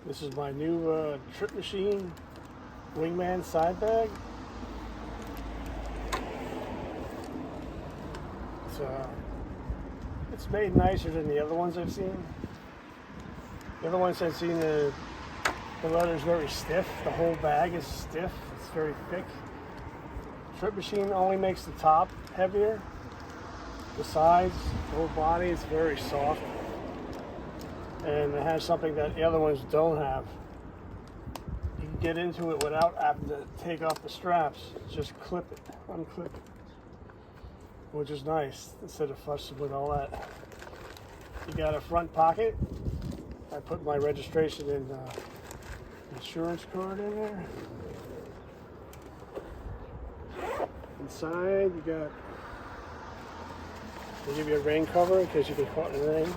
This is my new Tripmachine wingman side bag. It's made nicer than the other ones I've seen. The other ones I've seen, the leather's very stiff. The whole bag is stiff. It's very thick. Tripmachine only makes the top heavier. The sides, the whole body is very soft. And it has something that the other ones don't have. You can get into it without having to take off the straps. Just clip it, unclip it, which is nice instead of fussing with all that. You got a front pocket. I put my registration and insurance card in there. Inside you got, they give you a rain cover in case you get caught in the rain.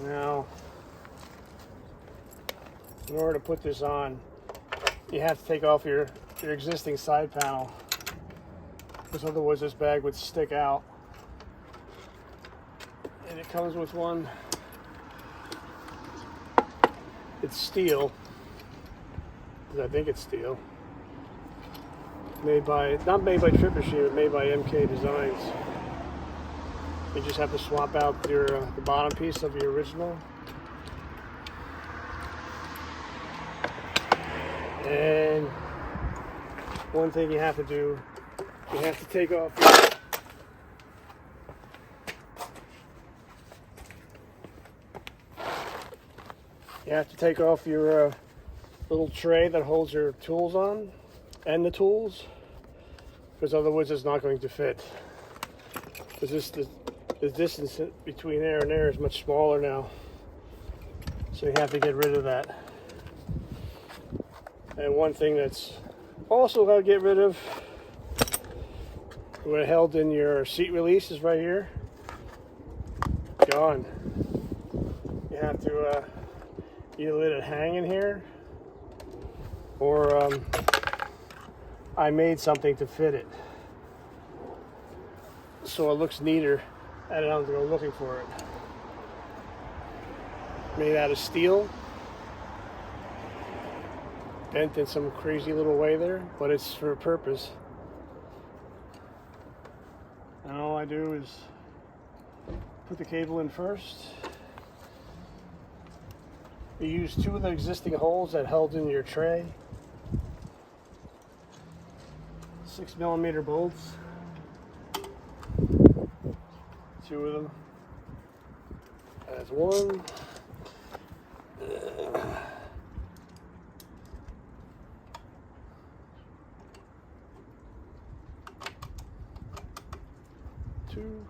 Now, in order to put this on, you have to take off your existing side panel, because otherwise this bag would stick out. And it comes with one. It's steel, because I think it's steel. Not made by Tripmachine, but made by MK Designs. You just have to swap out the bottom piece of your original. And one thing you have to do, you have to take off your little tray that holds your tools on, and the tools, because otherwise it's not going to fit. Because the distance between there and there is much smaller now, so you have to get rid of that. And one thing that's also got to get rid of, what held in your seat release is right here. Gone. You have to either let it hang in here, or I made something to fit it, so it looks neater. I don't have to go looking for it. Made out of steel. Bent in some crazy little way there, but it's for a purpose. And all I do is put the cable in first. You use two of the existing holes that held in your tray. 6mm bolts. Two of them. That's one. Two.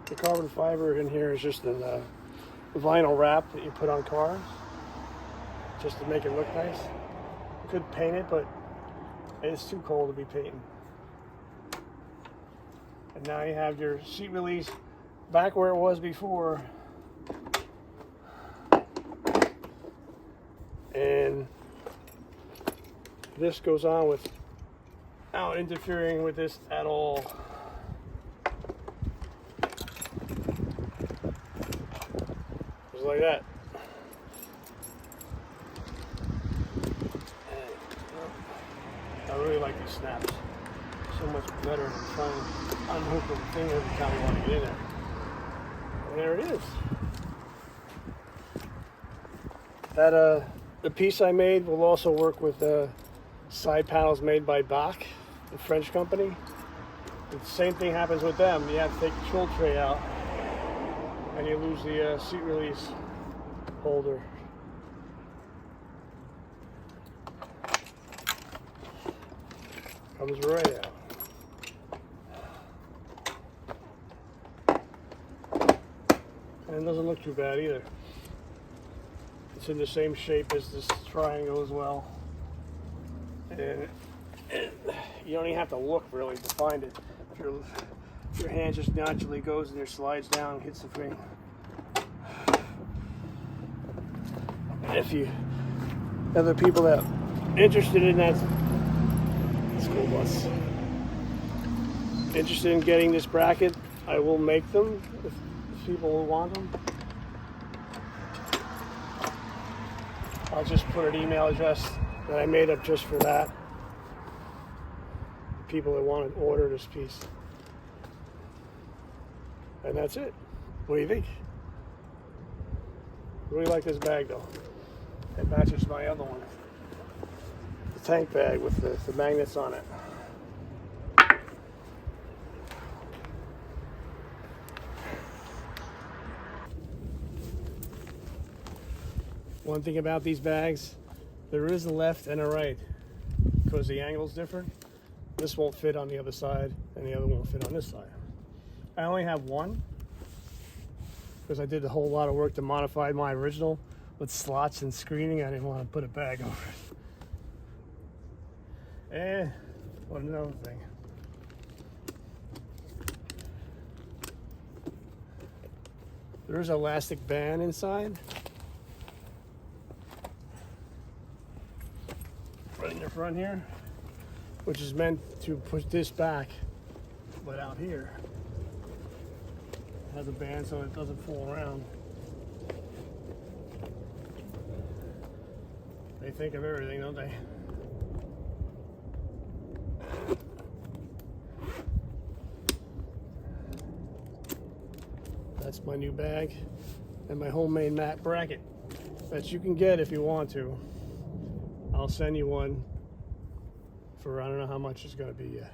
The carbon fiber in here is just a vinyl wrap that you put on cars just to make it look nice. You could paint it, but it's too cold to be painting. And now you have your seat release back where it was before. And this goes on without interfering with this at all. Just like that. And, I really like these snaps. So much better than trying to unhook the thing every time you want to get in there. And there it is. The piece I made will also work with side panels made by Bach, the French company. The same thing happens with them. You have to take the control tray out, and you lose the seat release holder. Comes right out. And it doesn't look too bad either. It's in the same shape as this triangle as well. And you don't even have to look really to find it. Your hand just naturally goes in there, slides down, hits the thing. If you, other people that interested in that school bus, interested in getting this bracket, I will make them if people will want them. I'll just put an email address that I made up just for that. People that want to order this piece. And that's it. What do you think? Really like this bag though. It matches my other one. The tank bag with the magnets on it. One thing about these bags, there is a left and a right because the angle's different. This won't fit on the other side and the other won't fit on this side. I only have one because I did a whole lot of work to modify my original with slots and screening. I didn't want to put a bag over it. And what another thing. There's an elastic band inside. Right in the front here, which is meant to push this back, but out here it has a band so it doesn't fall around. They think of everything, don't they? That's my new bag and my homemade mat bracket that you can get if you want to. I'll send you one for I don't know how much it's going to be yet.